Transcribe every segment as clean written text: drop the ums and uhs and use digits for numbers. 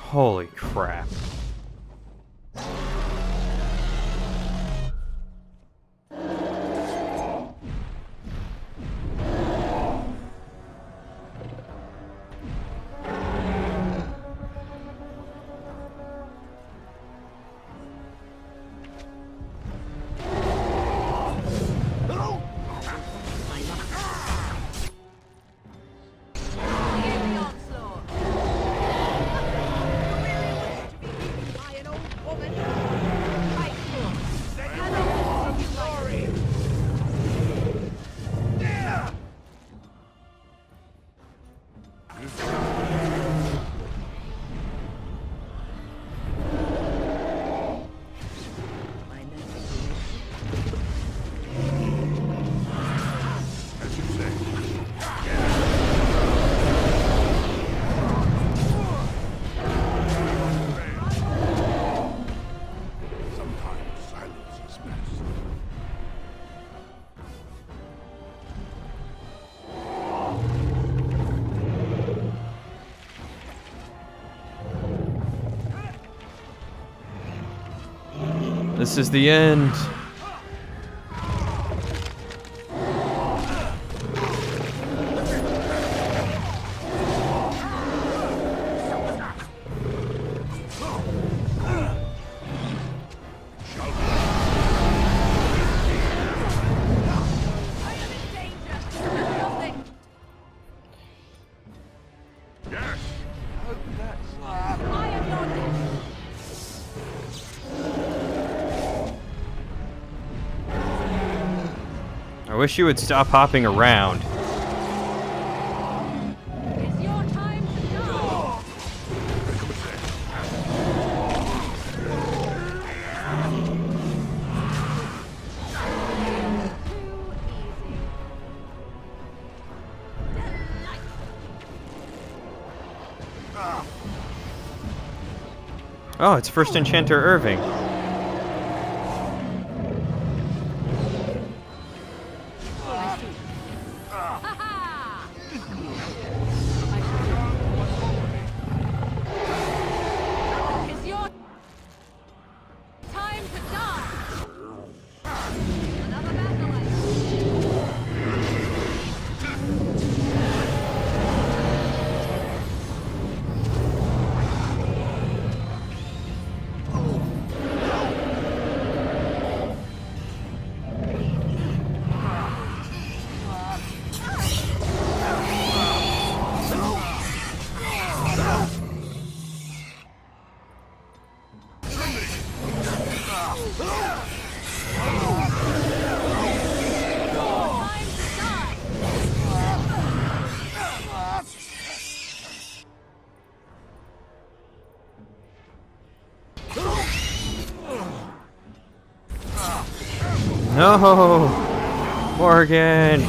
Holy crap. This is the end. I wish you would stop hopping around. It's your time to go. Oh, it's First Enchanter Irving. No, Morgan.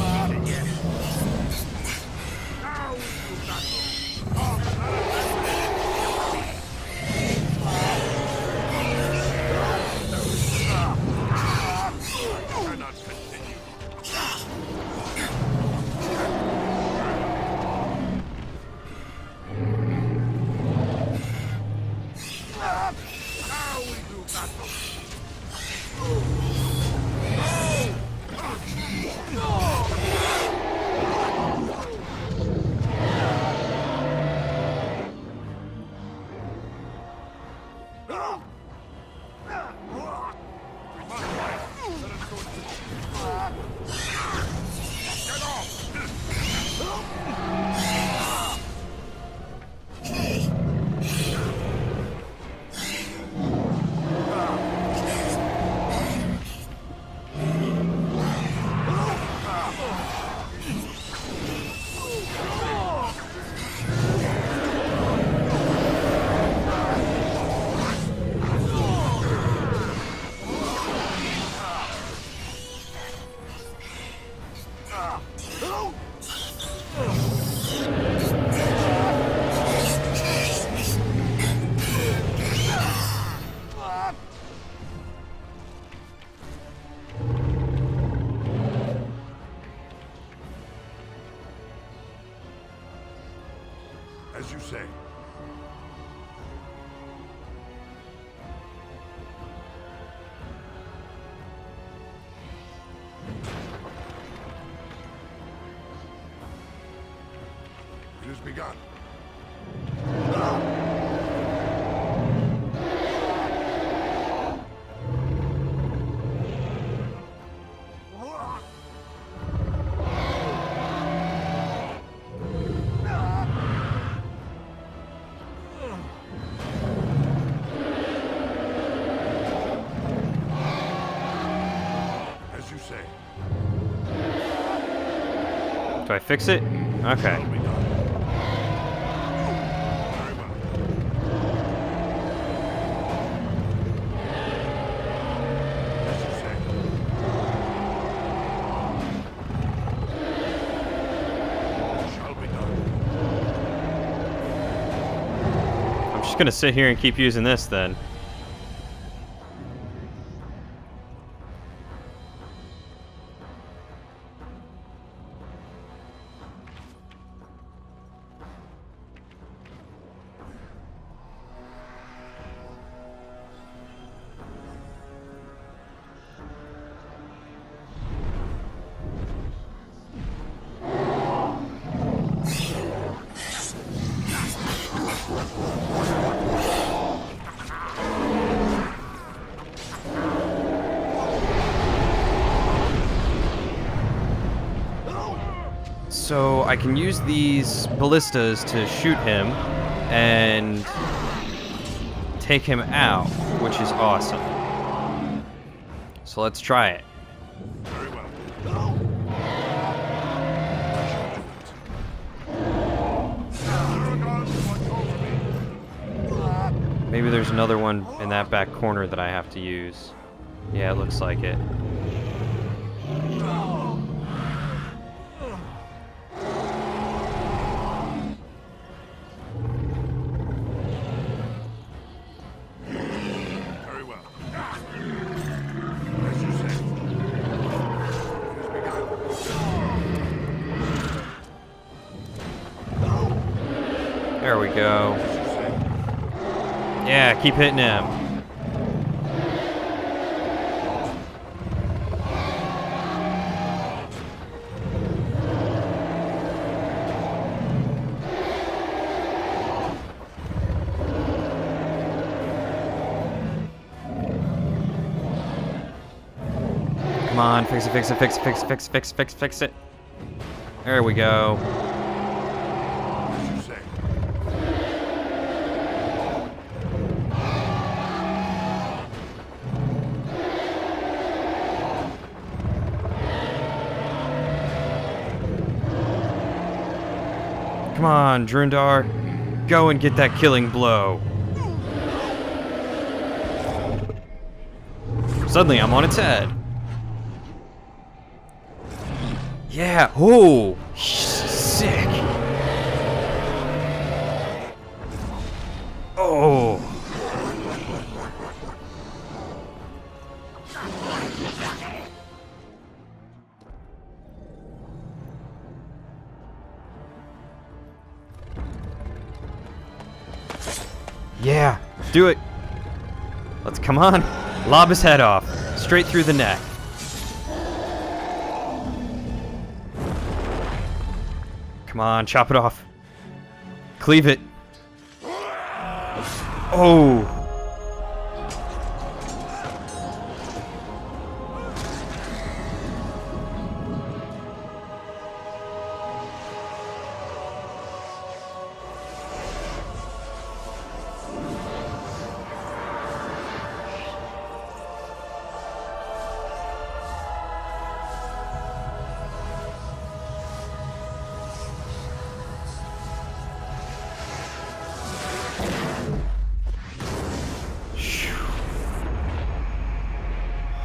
As you say. has begun. As you say. Do I fix it? Okay. Very well. As you say. Shall be done. I'm just gonna sit here and keep using this then. So I can use these ballistas to shoot him and take him out, which is awesome. So let's try it. Very well. Maybe there's another one in that back corner that I have to use. Yeah, it looks like it. Very well. As you say. It has begun. There we go. As you say. Yeah, keep hitting him. Come on, fix it, fix it, fix it, fix it, fix it, fix it, fix it, fix it. There we go. As you say. Come on, Drundar. Go and get that killing blow. Suddenly, I'm on its head. Yeah. Oh, sick. Oh. Yeah, do it. Let's come on. Lob his head off. Straight through the neck. Come on, chop it off. Cleave it. Oh.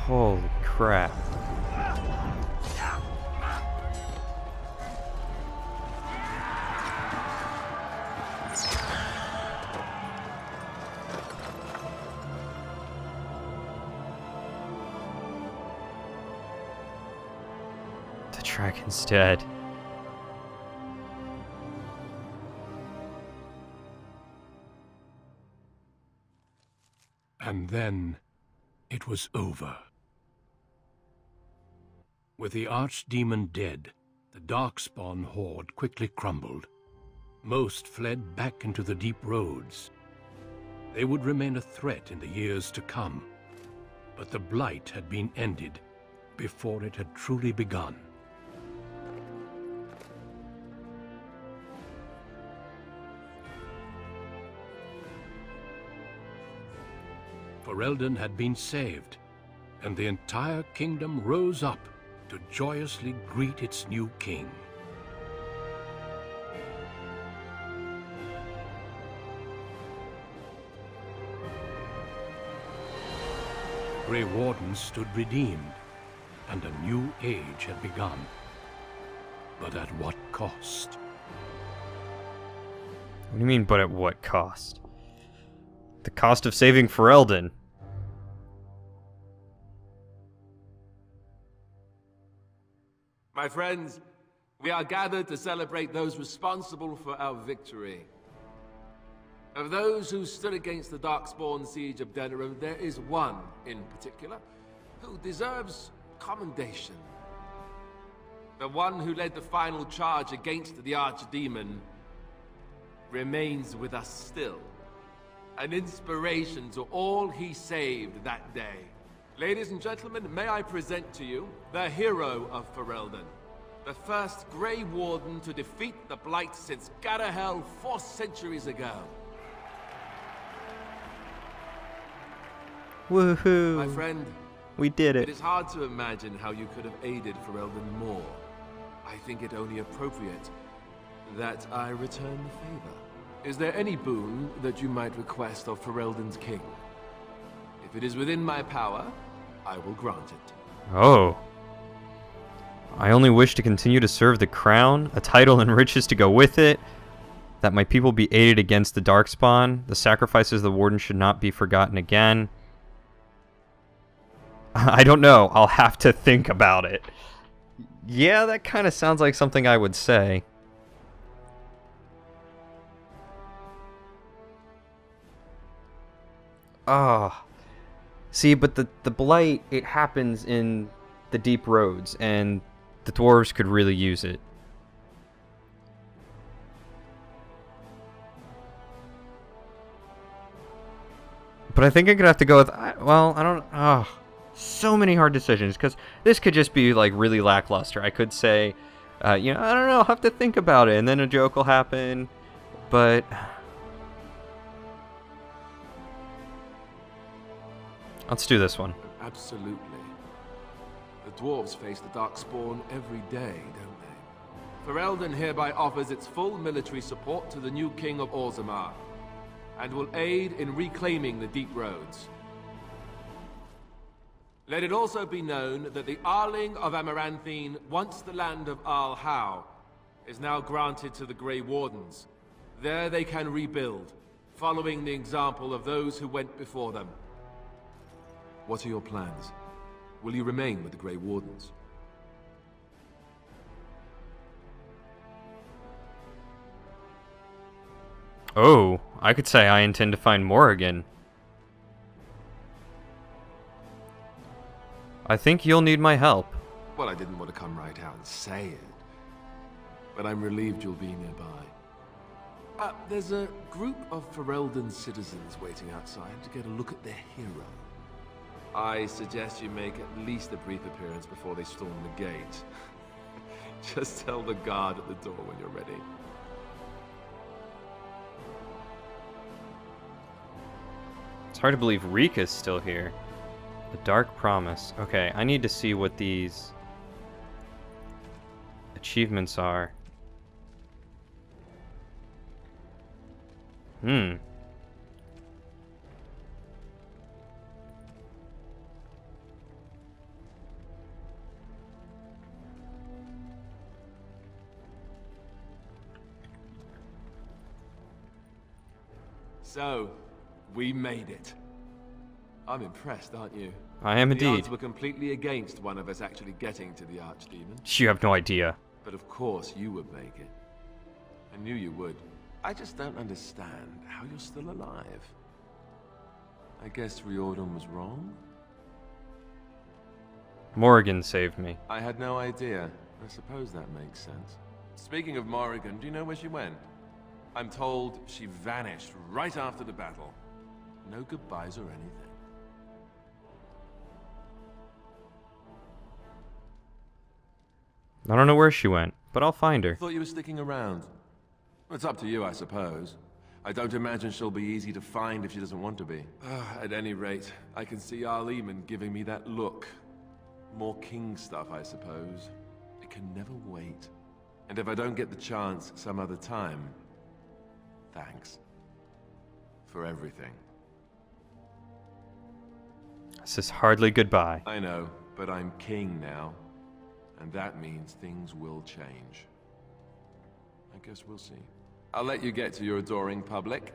Holy crap. The dragon's dead. And then it was over. With the Archdemon dead, the Darkspawn horde quickly crumbled. Most fled back into the deep roads. They would remain a threat in the years to come, but the Blight had been ended before it had truly begun. Ferelden had been saved, and the entire kingdom rose up to joyously greet its new king. Grey Wardens stood redeemed, and a new age had begun. But at what cost? What do you mean, but at what cost? The cost of saving Ferelden. My friends, we are gathered to celebrate those responsible for our victory. Of those who stood against the Darkspawn siege of Denerim, there is one in particular who deserves commendation. The one who led the final charge against the Archdemon remains with us still. An inspiration to all he saved that day. Ladies and gentlemen, may I present to you the hero of Ferelden, the first Grey Warden to defeat the Blight since Garahel 4 centuries ago. Woohoo! My friend, We did it it. is hard to imagine how you could have aided Ferelden more. I think it only appropriate that I return the favor. Is there any boon that you might request of Ferelden's king? If it is within my power, I will grant it. Oh. I only wish to continue to serve the crown, a title and riches to go with it, that my people be aided against the Darkspawn, the sacrifices of the Warden should not be forgotten again. I don't know. I'll have to think about it. Yeah, that kind of sounds like something I would say. Ah. See, but the Blight, it happens in the deep roads, and the dwarves could really use it. But I think I'm gonna have to go with, well, I don't, so many hard decisions, because this could just be, like, really lackluster. I could say, you know, I don't know, I'll have to think about it, and then a joke will happen, but... Let's do this one. Absolutely. The dwarves face the Darkspawn every day, don't they? Ferelden hereby offers its full military support to the new king of Orzammar, and will aid in reclaiming the deep roads. Let it also be known that the Arling of Amaranthine, once the land of Arl-How, is now granted to the Grey Wardens. There they can rebuild, following the example of those who went before them. What are your plans? Will you remain with the Grey Wardens? Oh, I could say I intend to find Morrigan. I think you'll need my help. Well, I didn't want to come right out and say it, but I'm relieved you'll be nearby. There's a group of Ferelden citizens waiting outside to get a look at their hero. I suggest you make at least a brief appearance before they storm the gate. Just tell the guard at the door when you're ready. It's hard to believe Rika's still here. The Dark Promise. Okay, I need to see what these achievements are. So, we made it. I'm impressed, aren't you? I am The indeed. odds were completely against one of us actually getting to the Archdemon. You have no idea. But of course you would make it. I knew you would. I just don't understand how you're still alive. I guess Riordan was wrong? Morrigan saved me. I had no idea. I suppose that makes sense. Speaking of Morrigan, do you know where she went? I'm told she vanished right after the battle. No goodbyes or anything. I don't know where she went, but I'll find her. Thought you were sticking around. It's up to you, I suppose. I don't imagine she'll be easy to find if she doesn't want to be. At any rate, I can see Arleman giving me that look. More king stuff, I suppose. It can never wait. And if I don't get the chance some other time, thanks. For everything. This is hardly goodbye. I know, but I'm king now. And that means things will change. I guess we'll see. I'll let you get to your adoring public.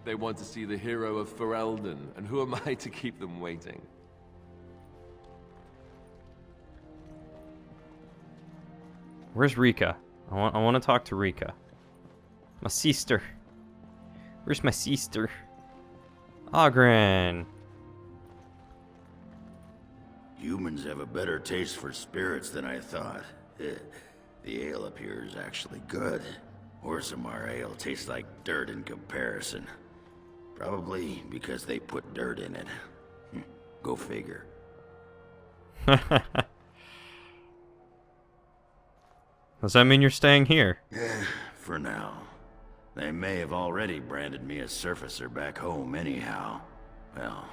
They want to see the hero of Ferelden, and who am I to keep them waiting? Where's Rika? I want to talk to Rika. My sister. Where's my sister? Ogren. Humans have a better taste for spirits than I thought. The ale up here is actually good. Orzammar ale tastes like dirt in comparison. Probably because they put dirt in it. Go figure. Does that mean you're staying here? For now. They may have already branded me a surfacer back home anyhow. Well,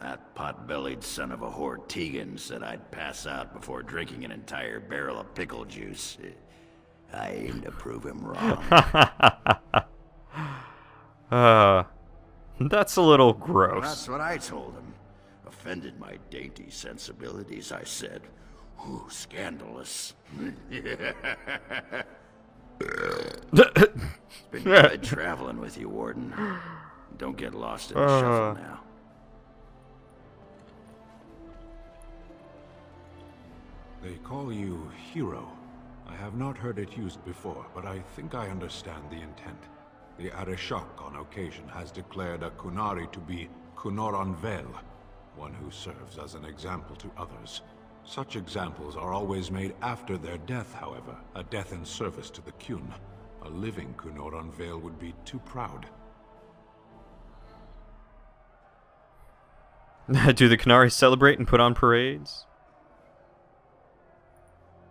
that pot-bellied son of a whore Tegan said I'd pass out before drinking an entire barrel of pickle juice. I aim to prove him wrong. That's a little gross. Well, that's what I told him. Offended my dainty sensibilities, I said. Ooh, scandalous. It's been good traveling with you, Warden. Don't get lost in the shuffle now. They call you hero. I have not heard it used before, but I think I understand the intent. The Arishok on occasion has declared a Kunari to be Kunoran Vel, one who serves as an example to others. Such examples are always made after their death, however, a death in service to the Kyun. A living Kunoran Vel would be too proud. Do the Kunari celebrate and put on parades?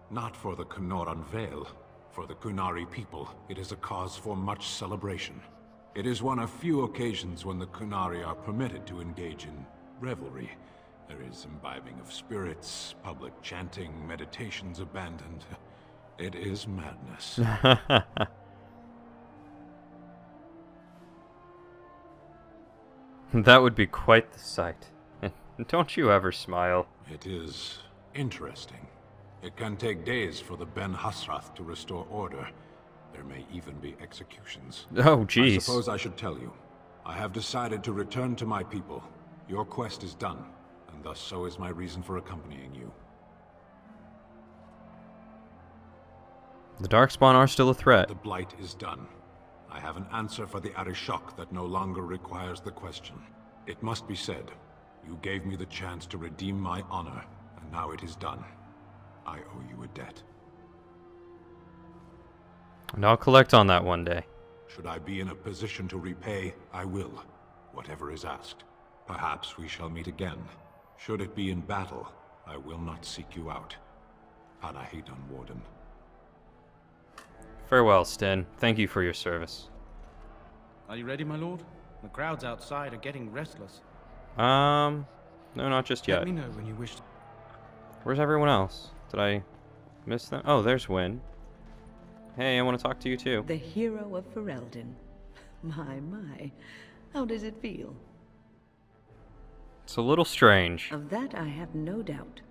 Not for the Kunoran Vel. For the Kunari people, it is a cause for much celebration. It is one of few occasions when the Kunari are permitted to engage in revelry. There is imbibing of spirits, public chanting, meditations abandoned. It is madness. That would be quite the sight. Don't you ever smile. It is interesting. It can take days for the Ben Hasrath to restore order. There may even be executions. Oh, jeez. I suppose I should tell you. I have decided to return to my people. Your quest is done, and thus so is my reason for accompanying you. The Darkspawn are still a threat. The Blight is done. I have an answer for the Arishok that no longer requires the question. It must be said, you gave me the chance to redeem my honor, and now it is done. I owe you a debt. And I'll collect on that one day. Should I be in a position to repay, I will, whatever is asked. Perhaps we shall meet again. Should it be in battle, I will not seek you out. Panahedon, Warden. Farewell, Sten. Thank you for your service. Are you ready, my lord? The crowds outside are getting restless. No, not just yet. Let me know when you wish to. Where's everyone else? Did I miss them? Oh, there's Wynn. Hey, I want to talk to you too. The hero of Ferelden. My. How does it feel? It's a little strange. Of that I have no doubt.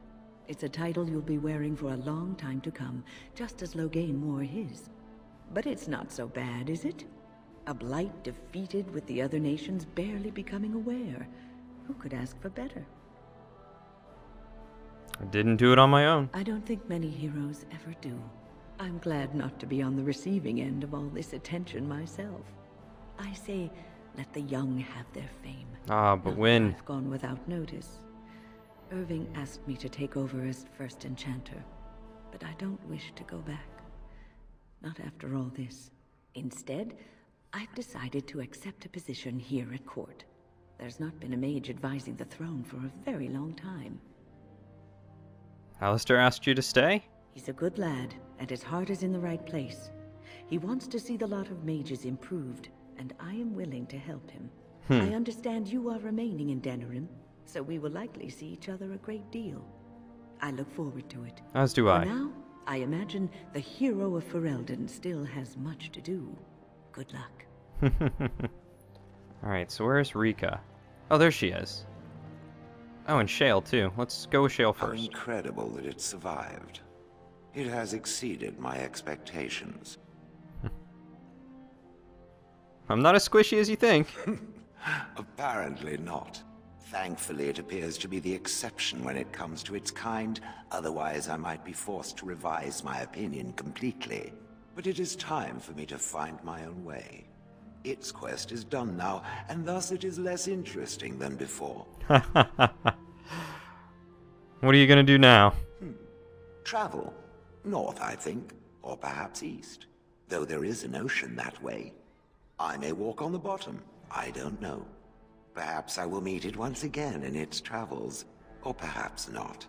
It's a title you'll be wearing for a long time to come, just as Loghain wore his. But it's not so bad, is it? A blight defeated with the other nations barely becoming aware. Who could ask for better? I didn't do it on my own. I don't think many heroes ever do. I'm glad not to be on the receiving end of all this attention myself. I say, let the young have their fame. Ah, but when... I've gone without notice. Irving asked me to take over as first enchanter, but I don't wish to go back. Not after all this. Instead, I've decided to accept a position here at court. There's not been a mage advising the throne for a very long time. Alistair asked you to stay? He's a good lad, and his heart is in the right place. He wants to see the lot of mages improved, and I am willing to help him. I understand you are remaining in Denerim, so we will likely see each other a great deal. I look forward to it. As do For I. now, I imagine the hero of Ferelden still has much to do. Good luck. Alright, so where's Rika? Oh, there she is. Oh, and Shale, too. Let's go with Shale How first. incredible that it survived. It has exceeded my expectations. I'm not as squishy as you think. Apparently not. Thankfully, it appears to be the exception when it comes to its kind. Otherwise, I might be forced to revise my opinion completely. But it is time for me to find my own way. Its quest is done now, and thus it is less interesting than before. What are you gonna do now? Travel. North, I think. Or perhaps east. Though there is an ocean that way. I may walk on the bottom. I don't know. Perhaps I will meet it once again in its travels. Or perhaps not.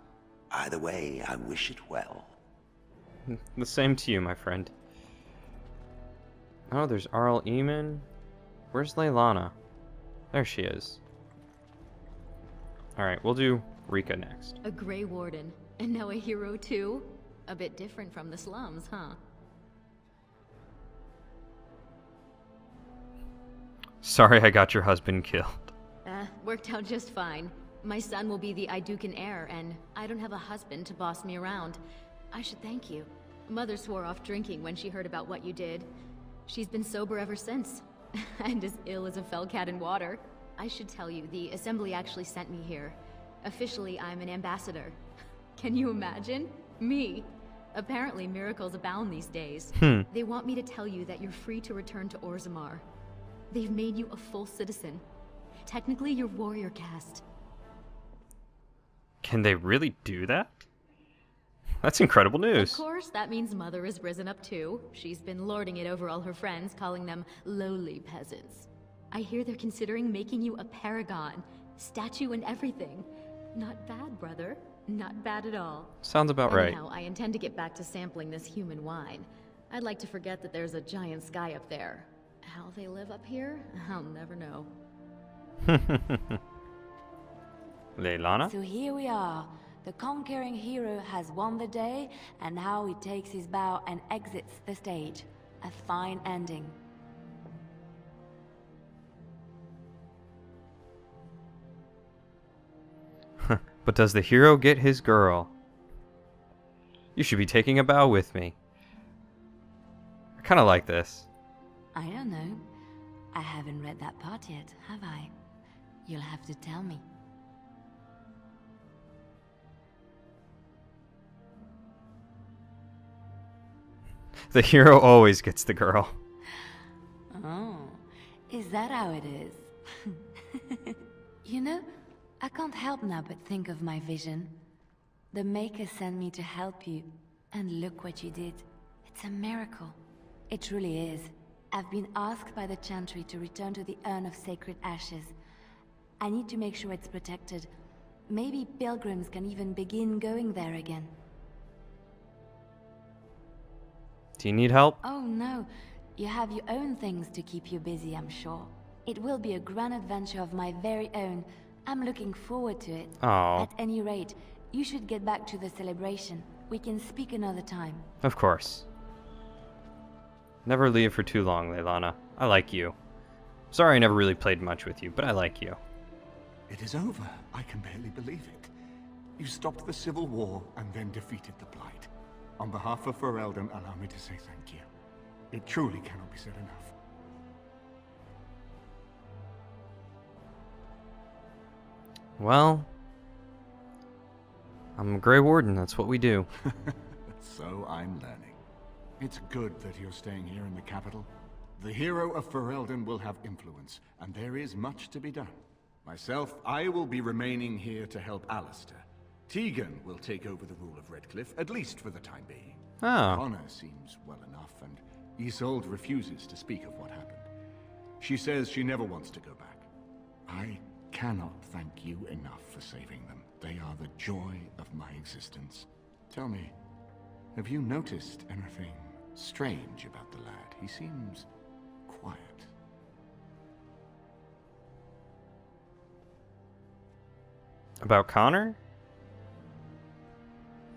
Either way, I wish it well. The same to you, my friend. Oh, there's Arl Eamon. Where's Leilana? There she is. Alright, we'll do Rika next. A Grey Warden, and now a hero too? A bit different from the slums, huh? Sorry I got your husband killed. Worked out just fine. My son will be the Idukan heir, and I don't have a husband to boss me around. I should thank you. Mother swore off drinking when she heard about what you did. She's been sober ever since, and as ill as a fell cat in water. I should tell you, the Assembly actually sent me here. Officially, I'm an ambassador. Can you imagine? Me. Apparently, miracles abound these days. They want me to tell you that you're free to return to Orzammar. They've made you a full citizen. Technically, you're warrior caste. Can they really do that? That's incredible news. Of course, that means Mother has risen up too. She's been lording it over all her friends, calling them lowly peasants. I hear they're considering making you a paragon. Statue and everything. Not bad, brother. Not bad at all. Sounds about right. Anyhow, I intend to get back to sampling this human wine. I'd like to forget that there's a giant sky up there. How they live up here, I'll never know. Leilana? So here we are. The conquering hero has won the day, and now he takes his bow and exits the stage. A fine ending. But does the hero get his girl? You should be taking a bow with me. I kind of like this. I don't know. I haven't read that part yet, have I? You'll have to tell me. The hero always gets the girl. Oh, is that how it is? You know, I can't help now but think of my vision. The Maker sent me to help you, and look what you did. It's a miracle. It truly is. I've been asked by the Chantry to return to the Urn of Sacred Ashes. I need to make sure it's protected. Maybe pilgrims can even begin going there again. Do you need help? Oh no, you have your own things to keep you busy, I'm sure. It will be a grand adventure of my very own. I'm looking forward to it. Aw. At any rate, you should get back to the celebration. We can speak another time. Of course. Never leave for too long, Leilana. I like you. Sorry I never really played much with you, but I like you. It is over. I can barely believe it. You stopped the civil war and then defeated the Blight. On behalf of Ferelden, allow me to say thank you. It truly cannot be said enough. Well, I'm a Grey Warden, that's what we do. So I'm learning. It's good that you're staying here in the capital. The hero of Ferelden will have influence, and there is much to be done. Myself, I will be remaining here to help Alistair. Tegan will take over the rule of Redcliffe, at least for the time being. Ah. Connor seems well enough, and Isolde refuses to speak of what happened. She says she never wants to go back. I cannot thank you enough for saving them. They are the joy of my existence. Tell me, have you noticed anything strange about the lad? He seems quiet. About Connor?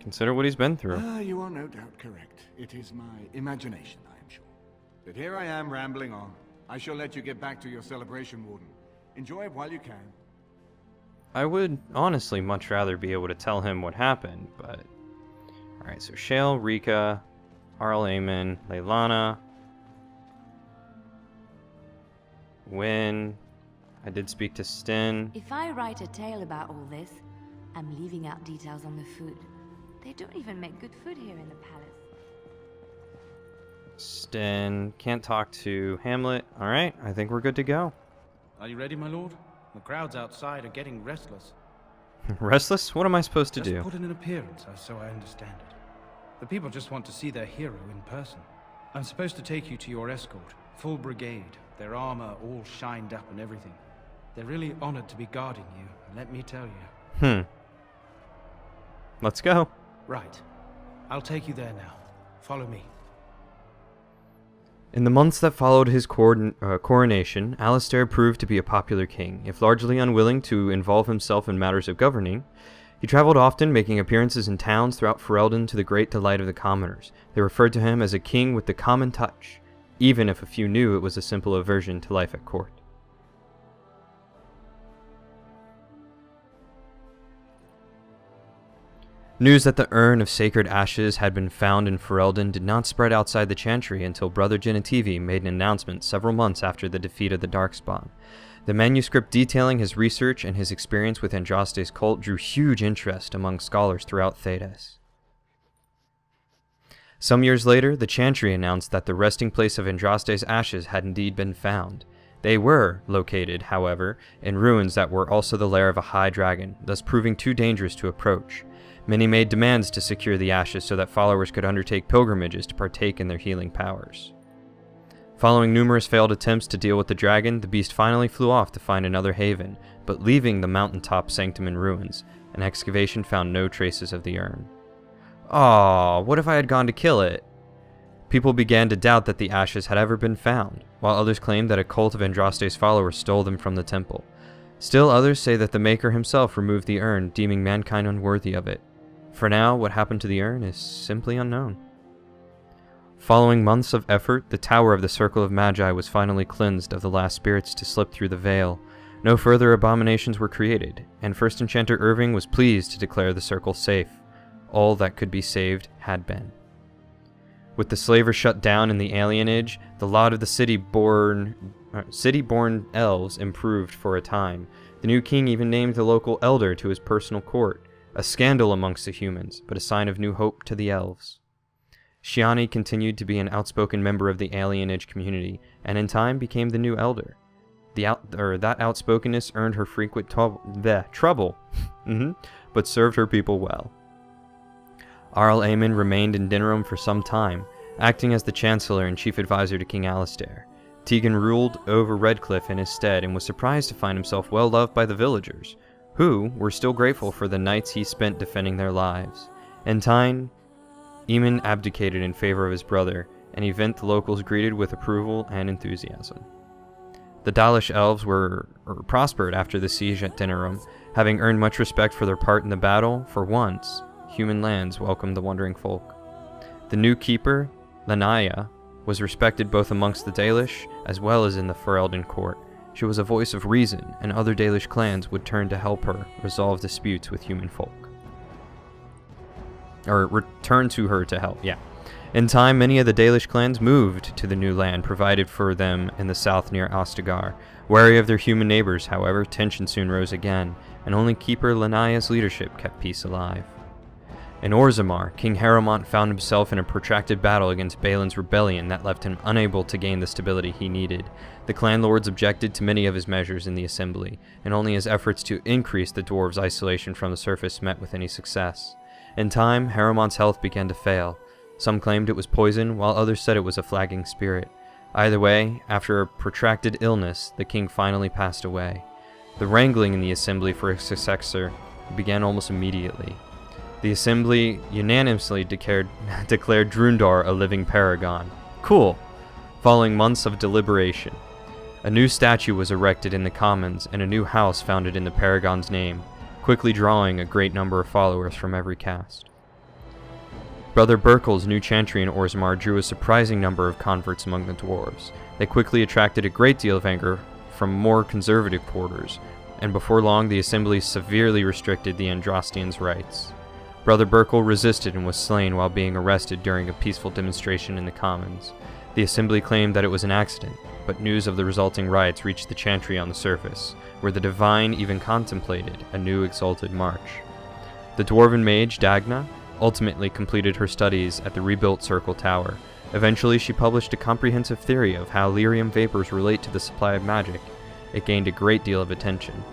Consider what he's been through. You are no doubt correct. It is my imagination, I am sure. But here I am rambling on. I shall let you get back to your celebration, Warden. Enjoy it while you can. I would honestly much rather be able to tell him what happened, but... Alright, so Shale, Rika, Arl Eamon, Leilana, Wynn. I did speak to Stin. If I write a tale about all this, I'm leaving out details on the food. They don't even make good food here in the palace. Stin. Can't talk to Hamlet. Alright, I think we're good to go. Are you ready, my lord? The crowds outside are getting restless. Restless? What am I supposed to do? Just put in an appearance, so I understand it. The people just want to see their hero in person. I'm supposed to take you to your escort. Full brigade. Their armor all shined up and everything. They're really honored to be guarding you, let me tell you. Let's go. Right. I'll take you there now. Follow me. In the months that followed his coronation, Alistair proved to be a popular king. If largely unwilling to involve himself in matters of governing, he traveled often, making appearances in towns throughout Ferelden to the great delight of the commoners. They referred to him as a king with the common touch, even if a few knew it was a simple aversion to life at court. News that the urn of sacred ashes had been found in Ferelden did not spread outside the Chantry until Brother Genetivi made an announcement several months after the defeat of the Darkspawn. The manuscript detailing his research and his experience with Andraste's cult drew huge interest among scholars throughout Thedas. Some years later, the Chantry announced that the resting place of Andraste's ashes had indeed been found. They were located, however, in ruins that were also the lair of a high dragon, thus proving too dangerous to approach. Many made demands to secure the ashes so that followers could undertake pilgrimages to partake in their healing powers. Following numerous failed attempts to deal with the dragon, the beast finally flew off to find another haven, but leaving the mountaintop sanctum in ruins, an excavation found no traces of the urn. Aww, what if I had gone to kill it? People began to doubt that the ashes had ever been found, while others claimed that a cult of Andraste's followers stole them from the temple. Still others say that the Maker himself removed the urn, deeming mankind unworthy of it. For now, what happened to the urn is simply unknown. Following months of effort, the tower of the Circle of Magi was finally cleansed of the last spirits to slip through the veil. No further abominations were created, and First Enchanter Irving was pleased to declare the circle safe. All that could be saved had been. With the slaver shut down in the alienage, the lot of the city-born elves improved for a time. The new king even named the local elder to his personal court. A scandal amongst the humans, but a sign of new hope to the elves. Shiani continued to be an outspoken member of the alienage community, and in time became the new elder. That outspokenness earned her frequent trouble, but served her people well. Arl Eamon remained in Dinram for some time, acting as the Chancellor and Chief Advisor to King Alistair. Tegan ruled over Redcliffe in his stead and was surprised to find himself well loved by the villagers, who were still grateful for the nights he spent defending their lives. In time, Eamon abdicated in favor of his brother, an event the locals greeted with approval and enthusiasm. The Dalish elves prospered after the siege at Dinram, having earned much respect for their part in the battle. For once, human lands welcomed the wandering folk. The new keeper, Lanaya, was respected both amongst the Dalish as well as in the Ferelden court. She was a voice of reason, and other Dalish clans would turn to help her resolve disputes with human folk. Or return to her to help, yeah. In time, many of the Dalish clans moved to the new land provided for them in the south near Ostagar. Wary of their human neighbors, however, tension soon rose again, and only Keeper Lanaya's leadership kept peace alive. In Orzammar, King Harrowmont found himself in a protracted battle against Balin's rebellion that left him unable to gain the stability he needed. The clan lords objected to many of his measures in the assembly, and only his efforts to increase the dwarves' isolation from the surface met with any success. In time, Harrowmont's health began to fail. Some claimed it was poison, while others said it was a flagging spirit. Either way, after a protracted illness, the king finally passed away. The wrangling in the assembly for a successor began almost immediately. The assembly unanimously declared Drundar a living paragon. Cool! Following months of deliberation, a new statue was erected in the Commons and a new house founded in the paragon's name, quickly drawing a great number of followers from every caste. Brother Burkel's new chantry in Orzammar drew a surprising number of converts among the dwarves. They quickly attracted a great deal of anger from more conservative quarters, and before long the assembly severely restricted the Andrastians' rights. Brother Burkel resisted and was slain while being arrested during a peaceful demonstration in the Commons. The assembly claimed that it was an accident, but news of the resulting riots reached the chantry on the surface, where the divine even contemplated a new exalted march. The dwarven mage, Dagna, ultimately completed her studies at the rebuilt Circle Tower. Eventually, she published a comprehensive theory of how lyrium vapors relate to the supply of magic. It gained a great deal of attention.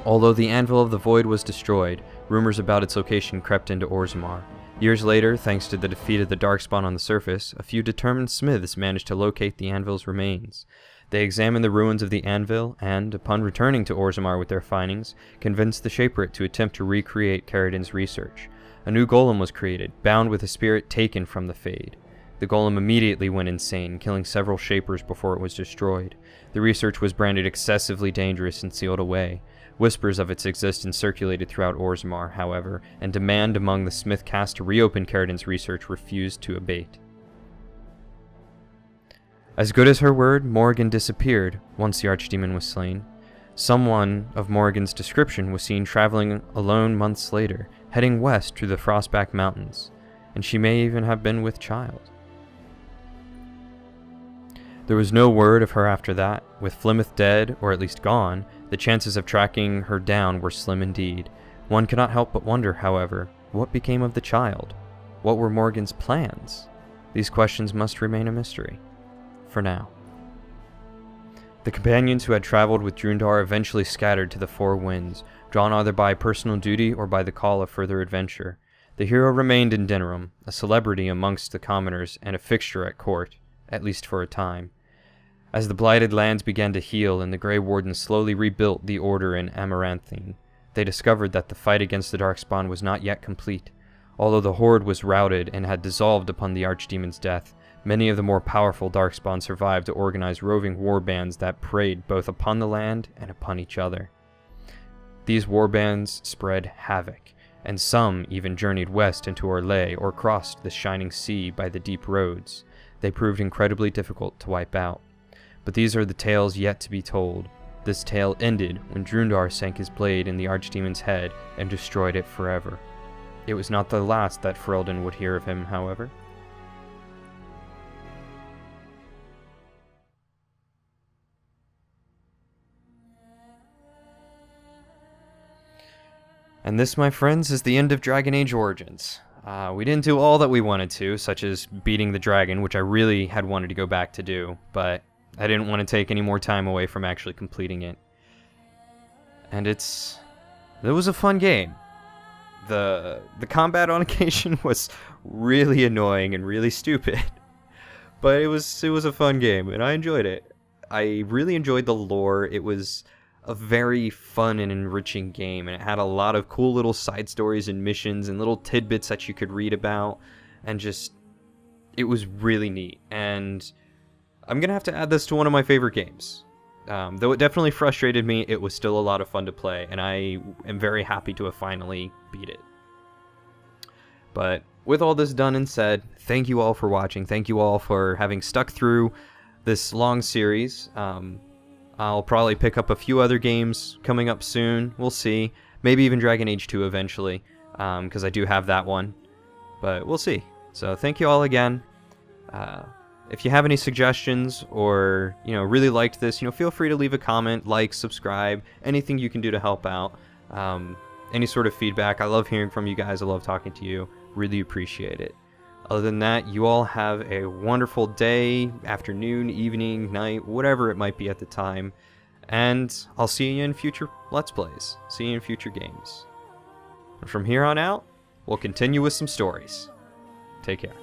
Although the Anvil of the Void was destroyed, rumors about its location crept into Orzammar. Years later, thanks to the defeat of the Darkspawn on the surface, a few determined smiths managed to locate the Anvil's remains. They examined the ruins of the Anvil and, upon returning to Orzammar with their findings, convinced the Shaperate to attempt to recreate Caridin's research. A new golem was created, bound with a spirit taken from the Fade. The golem immediately went insane, killing several Shapers before it was destroyed. The research was branded excessively dangerous and sealed away. Whispers of its existence circulated throughout Orzammar, however, and demand among the Smith caste to reopen Caridin's research refused to abate. As good as her word, Morrigan disappeared once the Archdemon was slain. Someone of Morrigan's description was seen traveling alone months later, heading west through the Frostback Mountains, and she may even have been with child. There was no word of her after that. With Flemeth dead, or at least gone, the chances of tracking her down were slim indeed. One cannot help but wonder, however, what became of the child? What were Morrigan's plans? These questions must remain a mystery. For now. The companions who had traveled with Drundar eventually scattered to the four winds, drawn either by personal duty or by the call of further adventure. The hero remained in Denerim, a celebrity amongst the commoners and a fixture at court, at least for a time. As the blighted lands began to heal and the Grey Wardens slowly rebuilt the order in Amaranthine, they discovered that the fight against the Darkspawn was not yet complete. Although the Horde was routed and had dissolved upon the Archdemon's death, many of the more powerful Darkspawn survived to organize roving warbands that preyed both upon the land and upon each other. These warbands spread havoc, and some even journeyed west into Orlais or crossed the shining sea by the deep roads. They proved incredibly difficult to wipe out. But these are the tales yet to be told. This tale ended when Drundar sank his blade in the Archdemon's head and destroyed it forever. It was not the last that Ferelden would hear of him, however. And this, my friends, is the end of Dragon Age Origins. We didn't do all that we wanted to, such as beating the dragon, which I really had wanted to go back to do, but I didn't want to take any more time away from actually completing it. And it was a fun game. The combat on occasion was really annoying and really stupid, but it was a fun game, and I enjoyed it. I really enjoyed the lore. It was a very fun and enriching game, and it had a lot of cool little side stories and missions and little tidbits that you could read about, and it was really neat. And I'm gonna have to add this to one of my favorite games. Though it definitely frustrated me, it was still a lot of fun to play, and I am very happy to have finally beat it. But with all this done and said, thank you all for watching. Thank you all for having stuck through this long series. I'll probably pick up a few other games coming up soon. We'll see. Maybe even Dragon Age 2 eventually, because I do have that one. But we'll see. So thank you all again. If you have any suggestions or, really liked this, feel free to leave a comment, like, subscribe, anything you can do to help out. Any sort of feedback. I love hearing from you guys. I love talking to you. Really appreciate it. Other than that, you all have a wonderful day, afternoon, evening, night, whatever it might be at the time. And I'll see you in future Let's Plays. See you in future games. And from here on out, we'll continue with some stories. Take care.